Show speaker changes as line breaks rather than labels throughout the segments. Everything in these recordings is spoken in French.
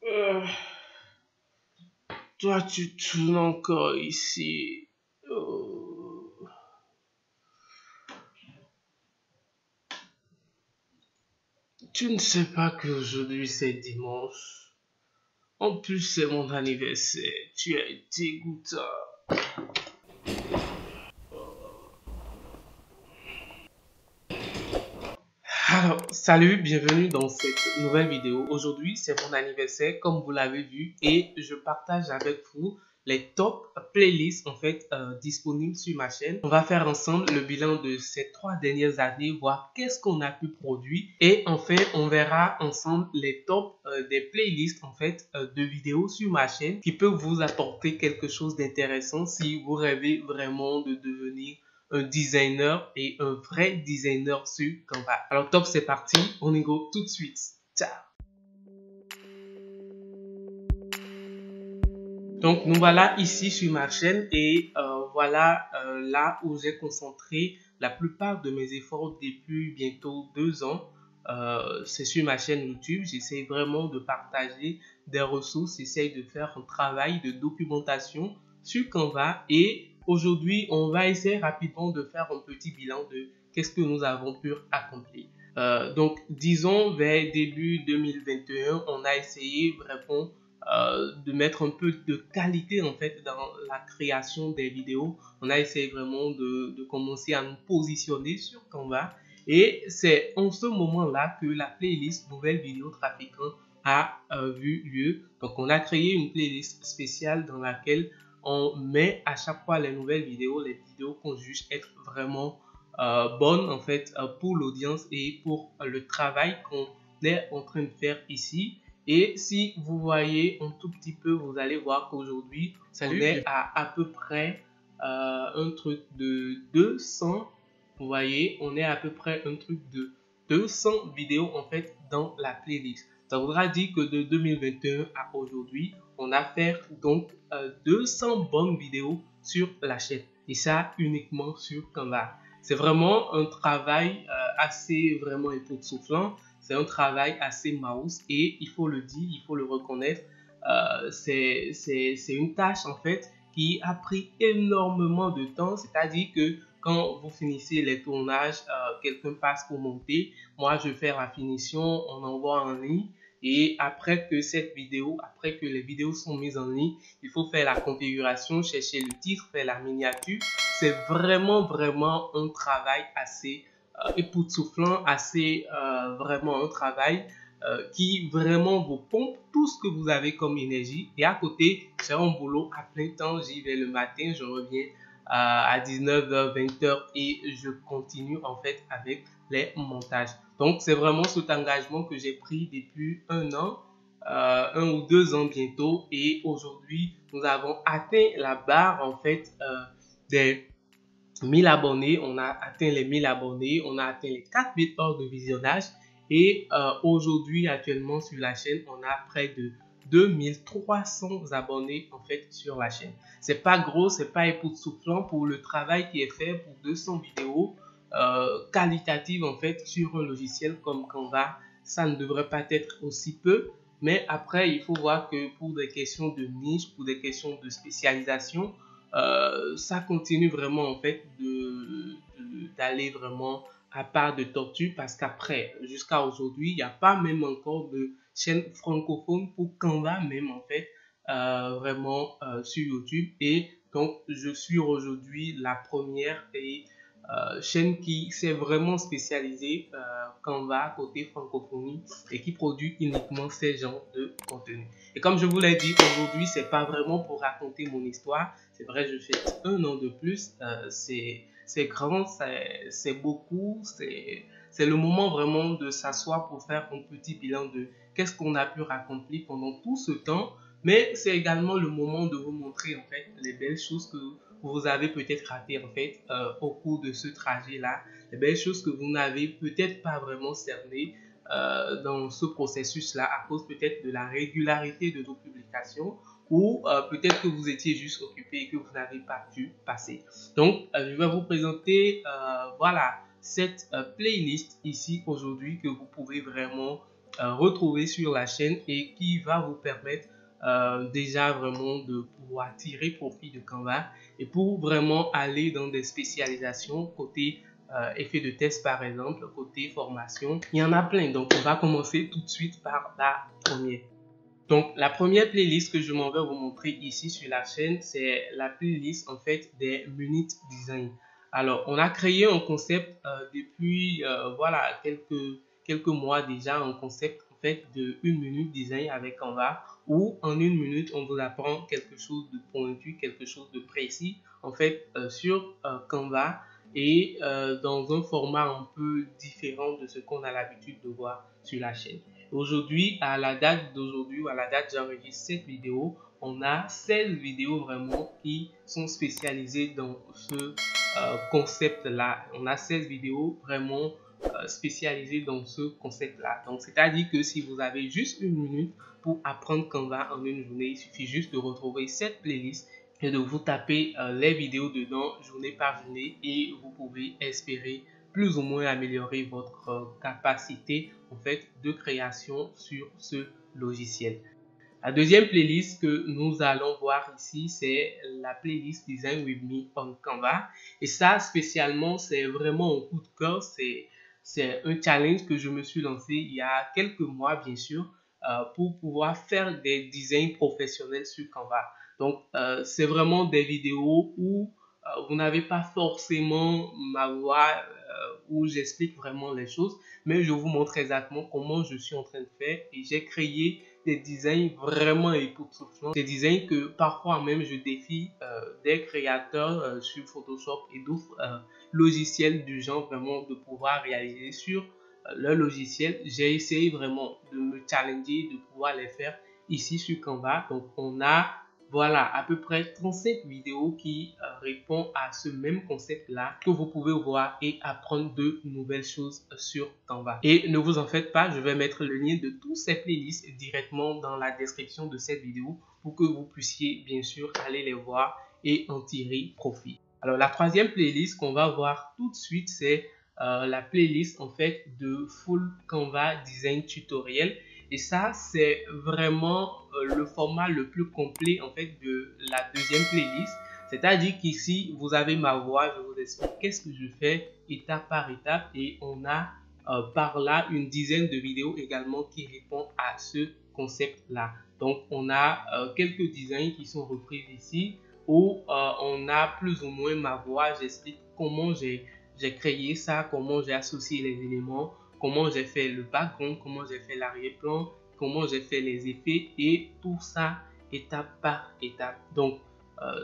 Euh, Toi, tu tournes encore ici. Oh. Tu ne sais pas qu'aujourd'hui c'est dimanche. En plus, c'est mon anniversaire. Tu es dégoûtant. Alors, salut, bienvenue dans cette nouvelle vidéo. Aujourd'hui, c'est mon anniversaire, comme vous l'avez vu, et je partage avec vous les top playlists disponibles sur ma chaîne. On va faire ensemble le bilan de ces 3 dernières années, voir qu'est-ce qu'on a pu produire, et enfin, on verra ensemble les tops des playlists de vidéos sur ma chaîne qui peuvent vous apporter quelque chose d'intéressant si vous rêvez vraiment de devenir un designer et un vrai designer sur Canva. Alors top, c'est parti, on y go tout de suite. Ciao. Donc nous voilà ici sur ma chaîne et voilà là où j'ai concentré la plupart de mes efforts depuis bientôt 2 ans. C'est sur ma chaîne YouTube. J'essaie vraiment de partager des ressources, j'essaie de faire un travail de documentation sur Canva et aujourd'hui on va essayer rapidement de faire un petit bilan de qu'est-ce que nous avons pu accomplir. Donc disons vers début 2021, on a essayé vraiment de mettre un peu de qualité en fait dans la création des vidéos. On a essayé vraiment de commencer à nous positionner sur Canva et c'est en ce moment-là que la playlist Nouvelles vidéos trafiquantes a vu lieu. Donc on a créé une playlist spéciale dans laquelle on met à chaque fois les nouvelles vidéos, les vidéos qu'on juge être vraiment bonnes en fait pour l'audience et pour le travail qu'on est en train de faire ici. Et si vous voyez un tout petit peu, vous allez voir qu'aujourd'hui, on est à peu près un truc de 200. Vous voyez, on est à peu près un truc de 200 vidéos en fait dans la playlist. Ça voudra dire que de 2021 à aujourd'hui, on a fait donc 200 bonnes vidéos sur la chaîne. Et ça uniquement sur Canva. C'est vraiment un travail assez vraiment époustouflant. C'est un travail assez mouse et il faut le dire, il faut le reconnaître. C'est une tâche en fait qui a pris énormément de temps. C'est-à-dire que quand vous finissez les tournages, quelqu'un passe pour monter. Moi, je fais la finition, on envoie en ligne. Et après que après que les vidéos sont mises en ligne, il faut faire la configuration, chercher le titre, faire la miniature. C'est vraiment un travail assez époustouflant, assez vraiment un travail qui vraiment vous pompe tout ce que vous avez comme énergie. Et à côté, c'est un boulot à plein temps. J'y vais le matin, je reviens à 19h, 20h et je continue en fait avec les montages. Donc, c'est vraiment cet engagement que j'ai pris depuis 1 an. 1 ou 2 ans bientôt et aujourd'hui nous avons atteint la barre en fait des 1000 abonnés, on a atteint les 1000 abonnés, on a atteint les 4000 heures de visionnage et aujourd'hui actuellement sur la chaîne, on a près de 2300 abonnés en fait sur la chaîne. C'est pas gros, c'est pas époustouflant pour le travail qui est fait pour 200 vidéos qualitatives en fait sur un logiciel comme Canva. Ça ne devrait pas être aussi peu, mais après il faut voir que pour des questions de niche, pour des questions de spécialisation, ça continue vraiment en fait d'aller vraiment à part de tortue parce qu'après, jusqu'à aujourd'hui, il n'y a pas même encore de chaîne francophone pour Canva même en fait, vraiment sur YouTube. Et donc, je suis aujourd'hui la première chaîne qui s'est vraiment spécialisée Canva côté francophonie et qui produit uniquement ces genres de contenu. Et comme je vous l'ai dit, aujourd'hui, c'est pas vraiment pour raconter mon histoire. C'est vrai, je fais 1 an de plus. C'est grand, c'est beaucoup. C'est le moment vraiment de s'asseoir pour faire un petit bilan de qu'est-ce qu'on a pu accomplir pendant tout ce temps. Mais c'est également le moment de vous montrer en fait les belles choses que vous avez peut-être ratées en fait au cours de ce trajet-là. Les belles choses que vous n'avez peut-être pas vraiment cernées dans ce processus-là à cause peut-être de la régularité de nos publications ou peut-être que vous étiez juste occupé et que vous n'avez pas pu passer. Donc, je vais vous présenter voilà cette playlist ici aujourd'hui que vous pouvez vraiment retrouver sur la chaîne et qui va vous permettre déjà vraiment de pouvoir tirer profit de Canva et pour vraiment aller dans des spécialisations côté effet de test par exemple, côté formation. Il y en a plein, donc on va commencer tout de suite par la première. Donc la première playlist que je m'en vais vous montrer ici sur la chaîne, c'est la playlist en fait des minutes design. Alors on a créé un concept depuis voilà quelques mois déjà, un concept en fait de 1 minute design avec Canva où en 1 minute on vous apprend quelque chose de pointu, quelque chose de précis en fait sur Canva et dans un format un peu différent de ce qu'on a l'habitude de voir sur la chaîne. Aujourd'hui, à la date d'aujourd'hui, ou à la date j'enregistre cette vidéo, on a 16 vidéos vraiment qui sont spécialisées dans ce concept-là. On a 16 vidéos vraiment spécialisées dans ce concept-là. Donc, c'est-à-dire que si vous avez juste 1 minute pour apprendre Canva en une journée, il suffit juste de retrouver cette playlist et de vous taper les vidéos dedans journée par journée et vous pouvez espérer plus ou moins améliorer votre capacité en fait de création sur ce logiciel. La deuxième playlist que nous allons voir ici, c'est la playlist Design with Me on Canva. Et ça, spécialement, c'est vraiment un coup de cœur. C'est un challenge que je me suis lancé il y a quelques mois, bien sûr, pour pouvoir faire des designs professionnels sur Canva. Donc, c'est vraiment des vidéos où vous n'avez pas forcément ma voix où j'explique vraiment les choses, mais je vous montre exactement comment je suis en train de faire et j'ai créé des designs vraiment époustouflants, des designs que parfois même je défie des créateurs sur Photoshop et d'autres logiciels du genre vraiment de pouvoir réaliser sur leur logiciel. J'ai essayé vraiment de me challenger, de pouvoir les faire ici sur Canva. Donc on a voilà à peu près 37 vidéos qui répondent à ce même concept là que vous pouvez voir et apprendre de nouvelles choses sur Canva. Et ne vous en faites pas, je vais mettre le lien de toutes ces playlists directement dans la description de cette vidéo pour que vous puissiez bien sûr aller les voir et en tirer profit. Alors la troisième playlist qu'on va voir tout de suite, c'est la playlist en fait de Full Canva Design Tutoriel. Et ça, c'est vraiment le format le plus complet en fait de la deuxième playlist. C'est-à-dire qu'ici, vous avez ma voix, je vous explique qu'est-ce que je fais étape par étape et on a par là une dizaine de vidéos également qui répondent à ce concept-là. Donc, on a quelques designs qui sont repris ici où on a plus ou moins ma voix, j'explique comment j'ai créé ça, comment j'ai associé les éléments, comment j'ai fait le background, comment j'ai fait l'arrière-plan, comment j'ai fait les effets et tout ça étape par étape. Donc,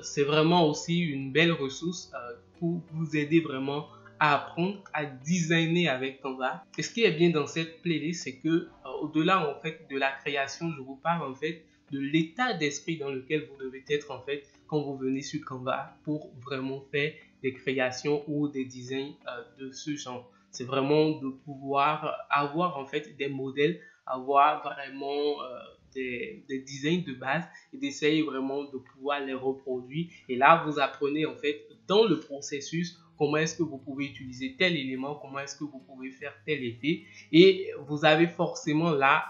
c'est vraiment aussi une belle ressource pour vous aider vraiment à apprendre à designer avec Canva. Et ce qui est bien dans cette playlist, c'est que au-delà en fait de la création, je vous parle en fait de l'état d'esprit dans lequel vous devez être en fait quand vous venez sur Canva pour vraiment faire des créations ou des designs de ce genre. C'est vraiment de pouvoir avoir en fait des modèles, avoir vraiment des designs de base et d'essayer vraiment de pouvoir les reproduire. Et là, vous apprenez en fait dans le processus comment est-ce que vous pouvez utiliser tel élément, comment est-ce que vous pouvez faire tel effet. Et vous avez forcément là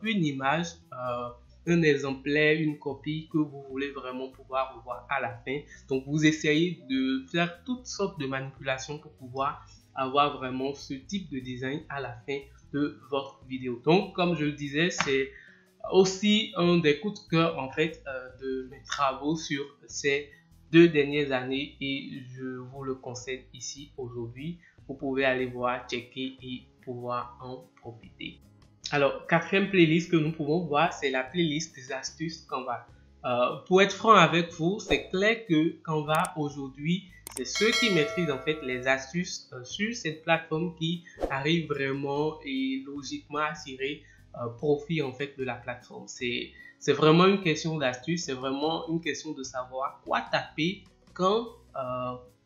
une image, un exemplaire, une copie que vous voulez vraiment pouvoir revoir à la fin. Donc, vous essayez de faire toutes sortes de manipulations pour pouvoir avoir vraiment ce type de design à la fin de votre vidéo. Donc, comme je le disais, c'est aussi un des coups de cœur en fait de mes travaux sur ces 2 dernières années et je vous le conseille ici aujourd'hui. Vous pouvez aller voir, checker et pouvoir en profiter. Alors, quatrième playlist que nous pouvons voir, c'est la playlist des astuces Canva. Pour être franc avec vous, c'est clair que Canva aujourd'hui, c'est ceux qui maîtrisent en fait les astuces sur cette plateforme qui arrivent vraiment et logiquement à tirer profit en fait de la plateforme. C'est vraiment une question d'astuce, c'est vraiment une question de savoir quoi taper, quand,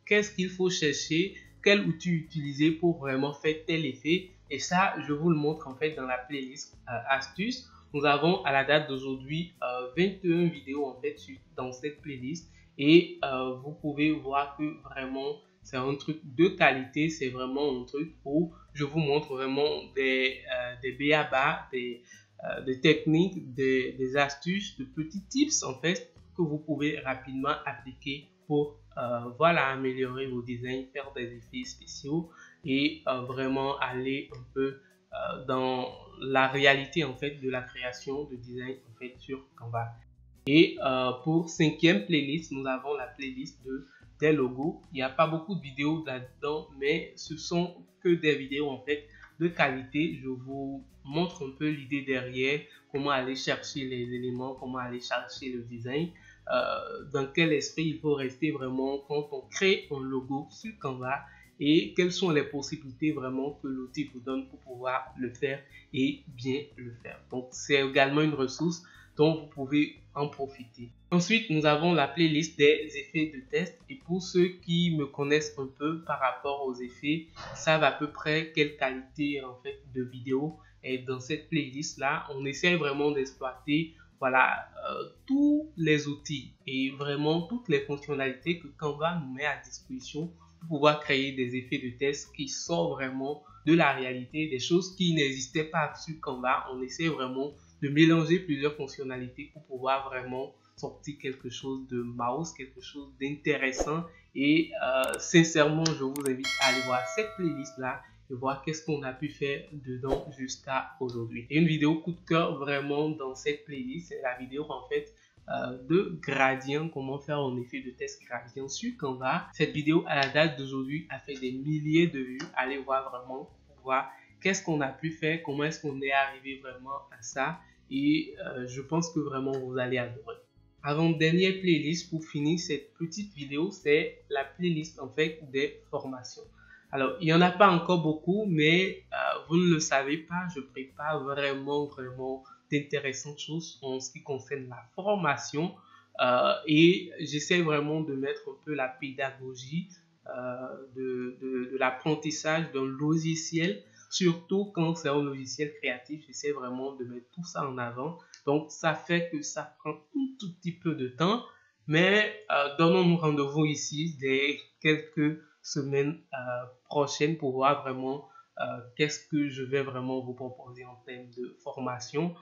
qu'est-ce qu'il faut chercher, quel outil utiliser pour vraiment faire tel effet. Et ça, je vous le montre en fait dans la playlist astuces. Nous avons à la date d'aujourd'hui 21 vidéos en fait dans cette playlist et vous pouvez voir que vraiment c'est un truc de qualité, c'est vraiment un truc où je vous montre vraiment des b.a.-ba, des techniques, des astuces, de petits tips en fait que vous pouvez rapidement appliquer pour voilà, améliorer vos designs, faire des effets spéciaux et vraiment aller un peu dans la réalité en fait de la création de design en fait sur Canva. Et pour cinquième playlist, nous avons la playlist des logos. Il n'y a pas beaucoup de vidéos là-dedans, mais ce sont que des vidéos en fait de qualité. Je vous montre un peu l'idée derrière, comment aller chercher les éléments, comment aller chercher le design, dans quel esprit il faut rester vraiment quand on crée un logo sur Canva et quelles sont les possibilités vraiment que l'outil vous donne pour pouvoir le faire et bien le faire. Donc c'est également une ressource dont vous pouvez en profiter. Ensuite, nous avons la playlist des effets de test. Et pour ceux qui me connaissent un peu par rapport aux effets, savent à peu près quelle qualité en fait de vidéo est dans cette playlist là. On essaie vraiment d'exploiter voilà tous les outils et vraiment toutes les fonctionnalités que Canva nous met à disposition pour pouvoir créer des effets de test qui sortent vraiment de la réalité, des choses qui n'existaient pas sur Canva. On essaie vraiment de mélanger plusieurs fonctionnalités pour pouvoir vraiment sortir quelque chose de mouse, quelque chose d'intéressant. Et sincèrement, je vous invite à aller voir cette playlist-là et voir qu'est-ce qu'on a pu faire dedans jusqu'à aujourd'hui. Et une vidéo coup de cœur vraiment dans cette playlist, c'est la vidéo en fait de gradient, comment faire un effet de test gradient sur Canva. Cette vidéo à la date d'aujourd'hui a fait des milliers de vues. Allez voir vraiment pour voir qu'est-ce qu'on a pu faire, comment est-ce qu'on est arrivé vraiment à ça. Et je pense que vraiment vous allez adorer. Avant-dernière playlist pour finir cette petite vidéo, c'est la playlist en fait des formations. Alors, il n'y en a pas encore beaucoup, mais vous ne le savez pas, je prépare vraiment d'intéressantes choses en ce qui concerne la formation et j'essaie vraiment de mettre un peu la pédagogie de l'apprentissage d'un logiciel. Surtout quand c'est un logiciel créatif, j'essaie vraiment de mettre tout ça en avant. Donc, ça fait que ça prend un tout petit peu de temps. Mais donnons-nous rendez-vous ici dès quelques semaines prochaines pour voir vraiment qu'est-ce que je vais vraiment vous proposer en termes de formation.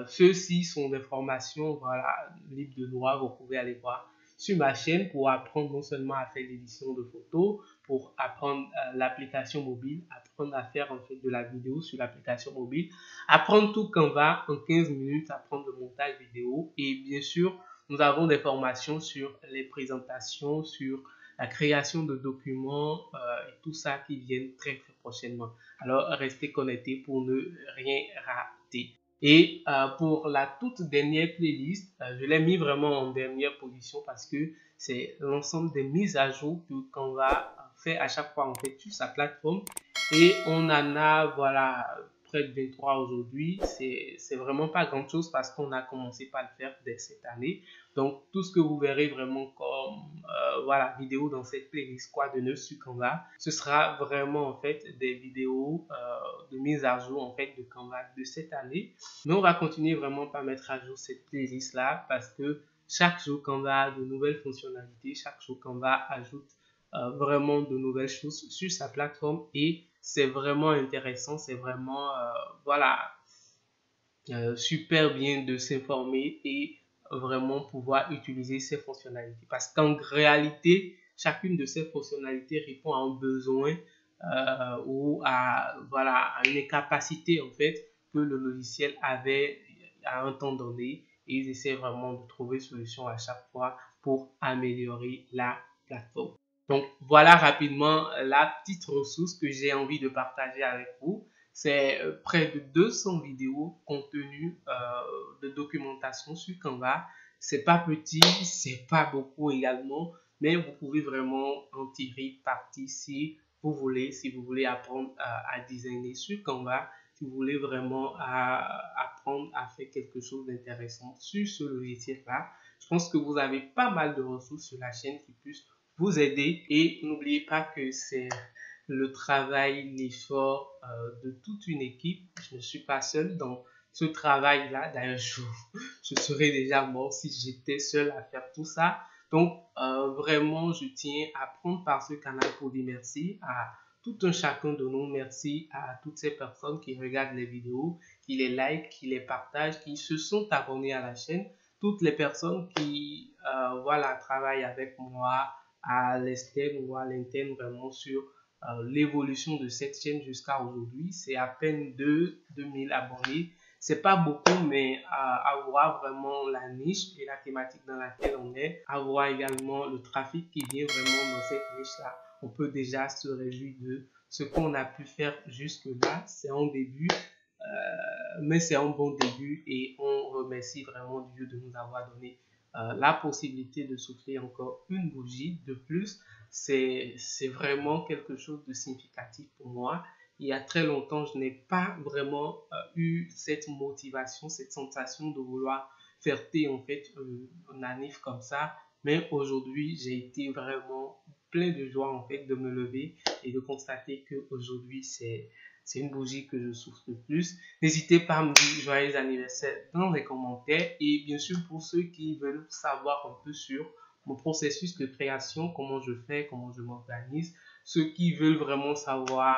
Ceux-ci sont des formations voilà, libres de droit. Vous pouvez aller voir sur ma chaîne pour apprendre non seulement à faire l'édition de photos, pour apprendre l'application mobile, apprendre à faire en fait de la vidéo sur l'application mobile, apprendre tout Canva en 15 minutes, apprendre le montage vidéo et bien sûr, nous avons des formations sur les présentations, sur la création de documents et tout ça qui viennent très prochainement. Alors, restez connectés pour ne rien rater. Et pour la toute dernière playlist, je l'ai mis vraiment en dernière position parce que c'est l'ensemble des mises à jour que Canva fait à chaque fois en fait sur sa plateforme. Et on en a, voilà, près de 23 aujourd'hui. C'est vraiment pas grand chose parce qu'on a commencé par le faire dès cette année. Donc, tout ce que vous verrez vraiment comme voilà, vidéo dans cette playlist quoi de neuf sur Canva, ce sera vraiment en fait des vidéos de mise à jour en fait de Canva de cette année. Mais on va continuer vraiment par mettre à jour cette playlist là parce que chaque jour Canva a de nouvelles fonctionnalités, chaque jour Canva ajoute vraiment de nouvelles choses sur sa plateforme et c'est vraiment intéressant, c'est vraiment voilà super bien de s'informer et vraiment pouvoir utiliser ces fonctionnalités. Parce qu'en réalité, chacune de ces fonctionnalités répond à un besoin ou à, voilà, à une capacité en fait que le logiciel avait à un temps donné et ils essaient vraiment de trouver solution à chaque fois pour améliorer la plateforme. Donc voilà rapidement la petite ressource que j'ai envie de partager avec vous. C'est près de 200 vidéos contenues de documentation sur Canva. C'est pas petit, c'est pas beaucoup également, mais vous pouvez vraiment en tirer parti si vous voulez apprendre à designer sur Canva, si vous voulez vraiment apprendre à faire quelque chose d'intéressant sur ce logiciel-là. Je pense que vous avez pas mal de ressources sur la chaîne qui puissent vous aider et n'oubliez pas que c'est le travail, l'effort de toute une équipe. Je ne suis pas seul dans ce travail-là. D'ailleurs, je serais déjà mort si j'étais seul à faire tout ça. Donc, vraiment, je tiens à prendre par ce canal pour dire merci à tout un chacun de nous. Merci à toutes ces personnes qui regardent les vidéos, qui les like, qui les partagent, qui se sont abonnés à la chaîne. Toutes les personnes qui voilà, travaillent avec moi à l'externe ou à l'interne vraiment sur l'évolution de cette chaîne jusqu'à aujourd'hui. C'est à peine 2000 abonnés. C'est pas beaucoup, mais avoir vraiment la niche et la thématique dans laquelle on est, avoir également le trafic qui vient vraiment dans cette niche-là, on peut déjà se réjouir de ce qu'on a pu faire jusque-là. C'est un début, mais c'est un bon début et on remercie vraiment Dieu de nous avoir donné la possibilité de souffler encore une bougie de plus. C'est vraiment quelque chose de significatif pour moi. Il y a très longtemps, je n'ai pas vraiment eu cette motivation, cette sensation de vouloir faire en fait un anniv comme ça. Mais aujourd'hui, j'ai été vraiment plein de joie en fait de me lever et de constater qu'aujourd'hui, c'est une bougie que je souffle le plus. N'hésitez pas à me dire joyeux anniversaire dans les commentaires. Et bien sûr, pour ceux qui veulent savoir un peu sur mon processus de création, comment je fais, comment je m'organise, ceux qui veulent vraiment savoir,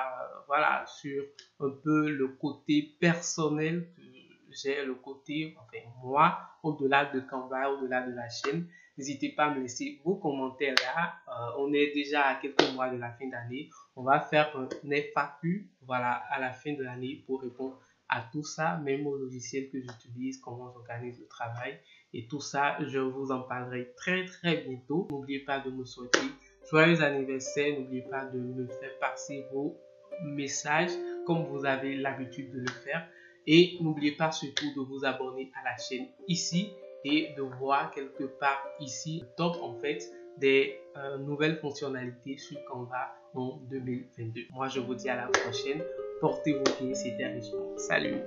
voilà, sur un peu le côté personnel que j'ai, le côté, enfin, moi, au-delà de Canva, au-delà de la chaîne, n'hésitez pas à me laisser vos commentaires là. On est déjà à quelques mois de la fin d'année. On va faire un FAQ, voilà, à la fin de l'année pour répondre à tout ça, même au logiciel que j'utilise, comment j'organise le travail et tout ça, je vous en parlerai très bientôt. N'oubliez pas de me souhaiter joyeux anniversaire, n'oubliez pas de me faire passer vos messages comme vous avez l'habitude de le faire et n'oubliez pas surtout de vous abonner à la chaîne ici et de voir quelque part ici le top en fait des nouvelles fonctionnalités sur Canva en 2022. Moi je vous dis à la prochaine, portez-vous bien, c'était Richemont. Salut!